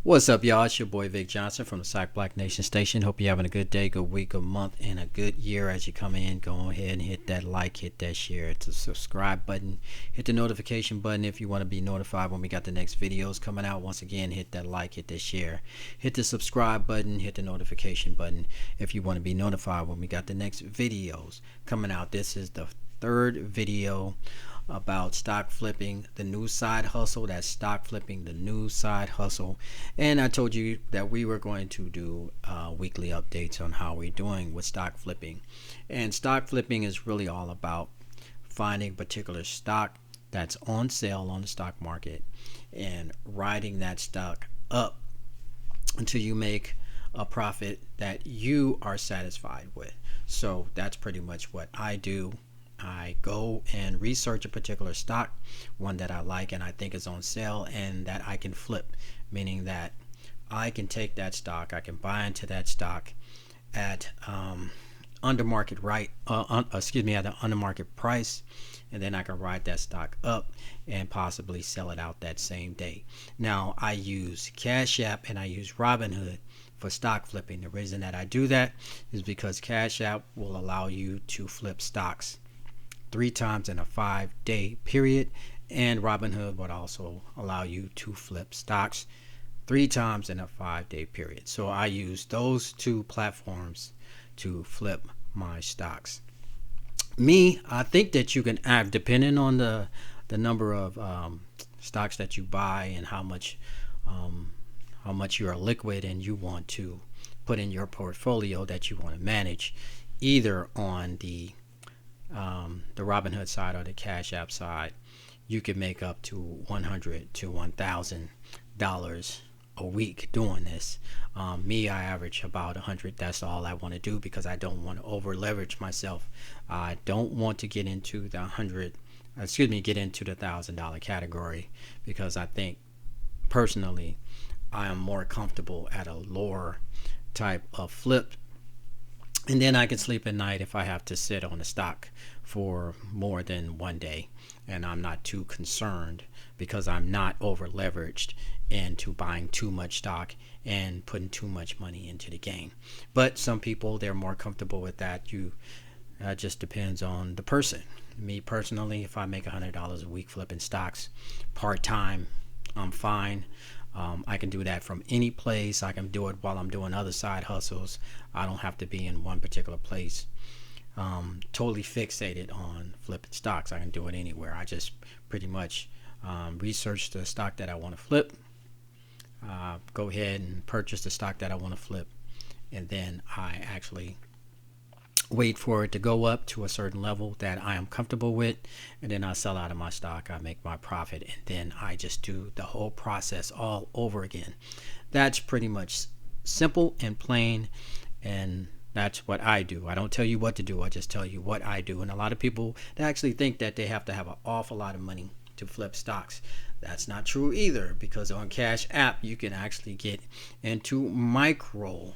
What's up, y'all? It's your boy Vic Johnson from the Sac Black Nation Station. Hope you're having a good day, good week, good month, and a good year as you come in. Go ahead and hit that like, hit that share, hit the subscribe button, hit the notification button if you want to be notified when we got the next videos coming out. Once again, hit that like, hit that share, hit the subscribe button, hit the notification button if you want to be notified when we got the next videos coming out. This is the third video about stock flipping, the new side hustle. That's stock flipping, the new side hustle. And I told you that we were going to do weekly updates on how we're doing with stock flipping. And stock flipping is really all about finding a particular stock that's on sale on the stock market and riding that stock up until you make a profit that you are satisfied with. So that's pretty much what I do. I go and research a particular stock, one that I like and I think is on sale and that I can flip, meaning that I can take that stock, I can buy into that stock at under market at an under market price, and then I can ride that stock up and possibly sell it out that same day. Now I use Cash App and I use Robinhood for stock flipping. The reason that I do that is because Cash App will allow you to flip stocks 3 times in a 5-day period, and Robinhood would also allow you to flip stocks 3 times in a 5-day period. So I use those 2 platforms to flip my stocks. I think that you can have, depending on the number of stocks that you buy and how much you are liquid and you want to put in your portfolio that you want to manage, either on the Robinhood side or the Cash App side, you can make up to $100 to $1,000 a week doing this. I average about 100. That's all I want to do because I don't want to over leverage myself. I don't want to get into the $1,000 category, because I think personally I am more comfortable at a lower type of flip, and then I can sleep at night if I have to sit on a stock for more than one day, and I'm not too concerned because I'm not over leveraged into buying too much stock and putting too much money into the game. But some people, they're more comfortable with that. Just depends on the person. Me personally, if I make $100 a week flipping stocks part-time, I'm fine. I can do that from any place. I can do it while I'm doing other side hustles. I don't have to be in one particular place totally fixated on flipping stocks. I can do it anywhere. I just pretty much research the stock that I want to flip, go ahead and purchase the stock that I want to flip, and then I actually wait for it to go up to a certain level that I am comfortable with, and then I sell out of my stock. I make my profit, and then I just do the whole process all over again. That's pretty much simple and plain, and that's what I do. I don't tell you what to do. I just tell you what I do. And a lot of people, they actually think that they have to have an awful lot of money to flip stocks. That's not true either, because on Cash App you can actually get into micro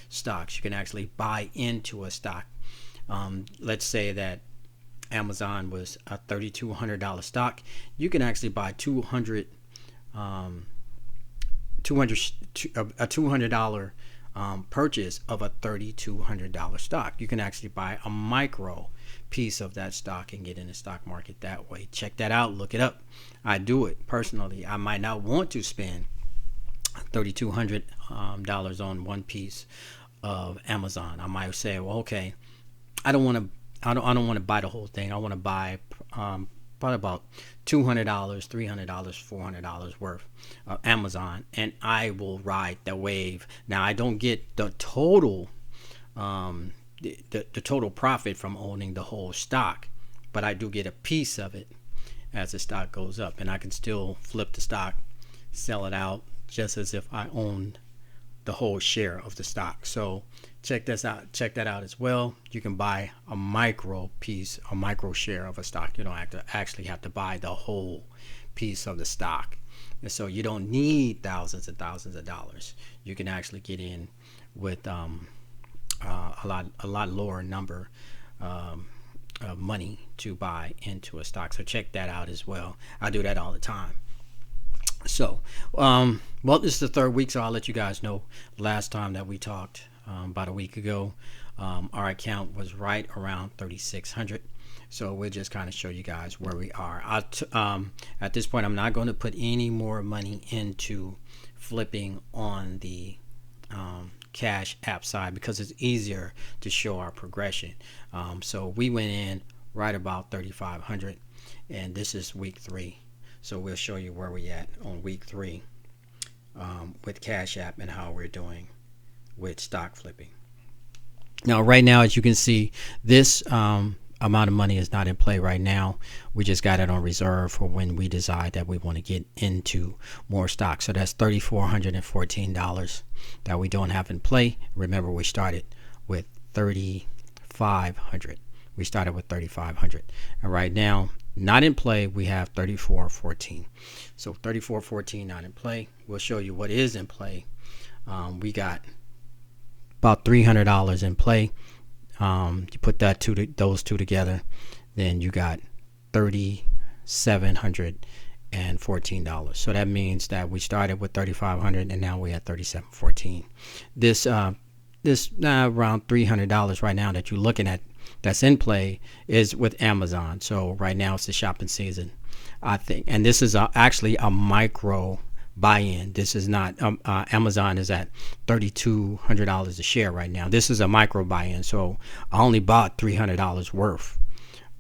stocks. You can actually buy into a stock. Let's say that Amazon was a $3,200 stock. You can actually buy a $200 purchase of a $3,200 stock. You can actually buy a micro piece of that stock and get in the stock market that way. Check that out. Look it up. I do it personally. I might not want to spend $3,200 on one piece of Amazon. I might say, well, okay, I don't want to buy the whole thing. I want to buy probably about $200, $300, $400 worth of Amazon, and I will ride the wave. Now I don't get the total the total profit from owning the whole stock, but I do get a piece of it as the stock goes up, and I can still flip the stock, sell it out, just as if I owned the whole share of the stock. So check that out as well. You can buy a micro piece, a micro share of a stock. You don't have to buy the whole piece of the stock, and so you don't need thousands and thousands of dollars. You can actually get in with a lot lower number of money to buy into a stock. So check that out as well. I do that all the time. So, well, this is the third week, so I'll let you guys know. Last time that we talked, about a week ago, our account was right around 3,600. So we'll just kind of show you guys where we are. At this point, I'm not going to put any more money into flipping on the Cash App side because it's easier to show our progression. So we went in right about 3,500, and this is week 3. So we'll show you where we at on week 3 with Cash App and how we're doing with stock flipping. Now, right now, as you can see, this amount of money is not in play right now. We just got it on reserve for when we decide that we want to get into more stock. So that's $3,414 that we don't have in play. Remember, we started with 3,500. We started with 3,500, and right now, not in play, we have 3414. So 3414 not in play. We'll show you what is in play. We got about $300 in play. You put those two together, then you got $3,714. So that means that we started with 3,500 and now we're at 3,714. This around $300 right now that you're looking at that's in play is with Amazon. So right now it's the shopping season, I think, and this is actually a micro buy-in. This is not Amazon is at $3,200 a share right now. This is a micro buy-in, so I only bought $300 worth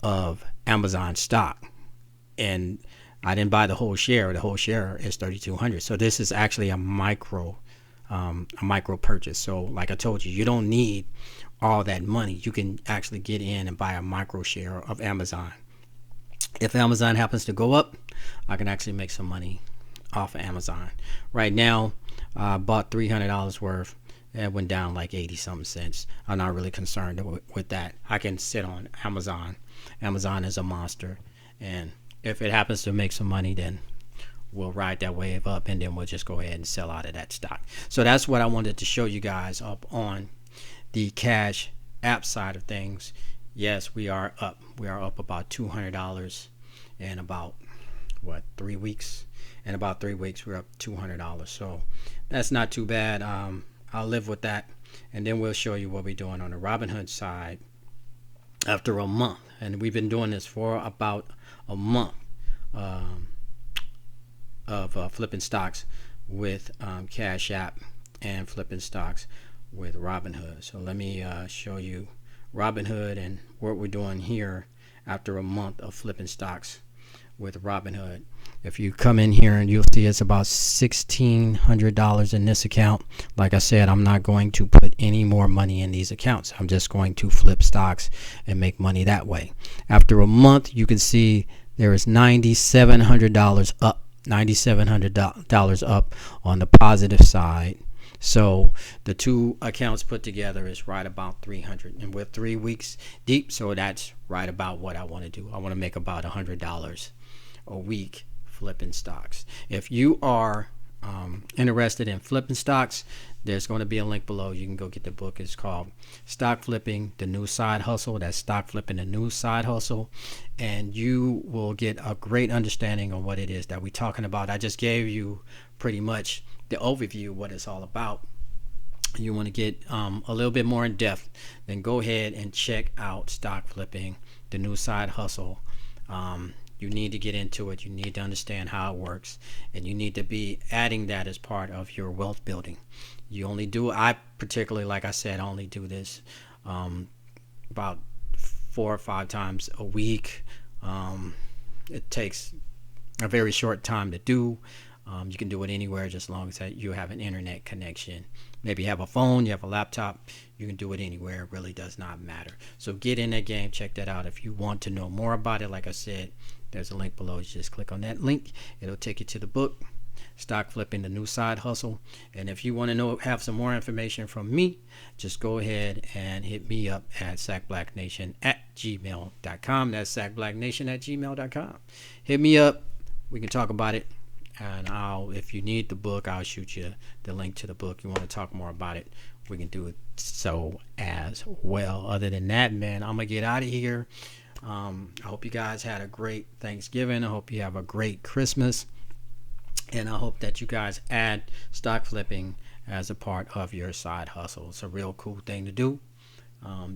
of Amazon stock, and I didn't buy the whole share. The whole share is $3,200. So this is actually a micro purchase. So like I told you, you don't need all that money. You can actually get in and buy a micro share of Amazon. If Amazon happens to go up, I can actually make some money off of Amazon. Right now, I bought $300 worth. It went down like 80 something cents. I'm not really concerned with that. I can sit on Amazon. Amazon is a monster, and if it happens to make some money, then we'll ride that wave up, and then we'll just go ahead and sell out of that stock. So that's what I wanted to show you guys up on the Cash App side of things. Yes, we are up. We are up about $200 in about 3 weeks. In about 3 weeks, we're up $200. So that's not too bad. I'll live with that, and then we'll show you what we're doing on the Robinhood side after a month. And we've been doing this for about a month of flipping stocks with Cash App and flipping stocks with Robinhood. So let me show you Robinhood and what we're doing here after a month of flipping stocks with Robinhood. If you come in here, and you'll see it's about $1,600 in this account. Like I said, I'm not going to put any more money in these accounts. I'm just going to flip stocks and make money that way. After a month, you can see there is $9,700 up. $9,700 up on the positive side. So the two accounts put together is right about 300, and we're 3 weeks deep. So that's right about what I want to do. I want to make about $100 a week flipping stocks. If you are interested in flipping stocks, there's going to be a link below. You can go get the book. It's called Stock Flipping, the New Side Hustle. That's Stock Flipping, the New Side Hustle. And you will get a great understanding of what it is that we're talking about. I just gave you pretty much the overview of what it's all about. You want to get a little bit more in depth, then go ahead and check out Stock Flipping, the New Side Hustle. You need to get into it. You need to understand how it works, and you need to be adding that as part of your wealth building. You only do, I particularly, like I said, I only do this about 4 or 5 times a week. It takes a very short time to do. You can do it anywhere, just as long as you have an internet connection. Maybe you have a phone, you have a laptop, you can do it anywhere. It really does not matter. So get in that game, check that out. If you want to know more about it, like I said, there's a link below. You just click on that link. It'll take you to the book, Stock Flipping, the New Side Hustle. And if you want to have some more information from me, just go ahead and hit me up at sackblacknation@gmail.com. That's sackblacknation@gmail.com. Hit me up. We can talk about it. And if you need the book, I'll shoot you the link to the book. You want to talk more about it, we can do it so as well. Other than that, man, I'm going to get out of here. I hope you guys had a great Thanksgiving. I hope you have a great Christmas. And I hope that you guys add stock flipping as a part of your side hustle. It's a real cool thing to do.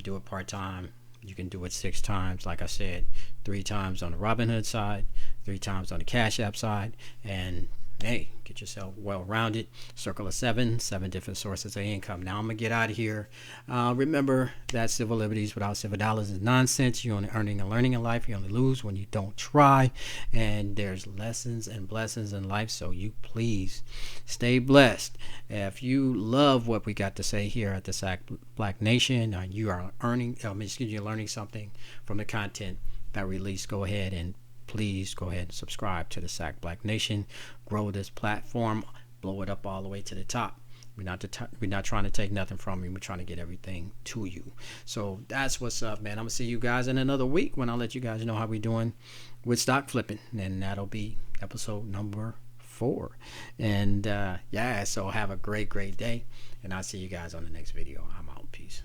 Do it part time. You can do it 6 times, like I said, 3 times on the Robinhood side, 3 times on the Cash App side, and hey, get yourself well rounded. Circle of seven different sources of income. Now I'm gonna get out of here. Remember that civil liberties without civil dollars is nonsense. You're only earning and learning in life. You only lose when you don't try. And there's lessons and blessings in life. So you please stay blessed. If you love what we got to say here at the SAC Black Nation, you are you're learning something from the content that we release, go ahead and please go ahead and subscribe to the SAC Black Nation. Grow this platform, blow it up all the way to the top. We're not trying to take nothing from you. We're trying to get everything to you. So that's what's up, man. I'm gonna see you guys in another week when I'll let you guys know how we doing with stock flipping, and that'll be episode number 4. And yeah, so have a great day, and I'll see you guys on the next video. I'm out. Peace.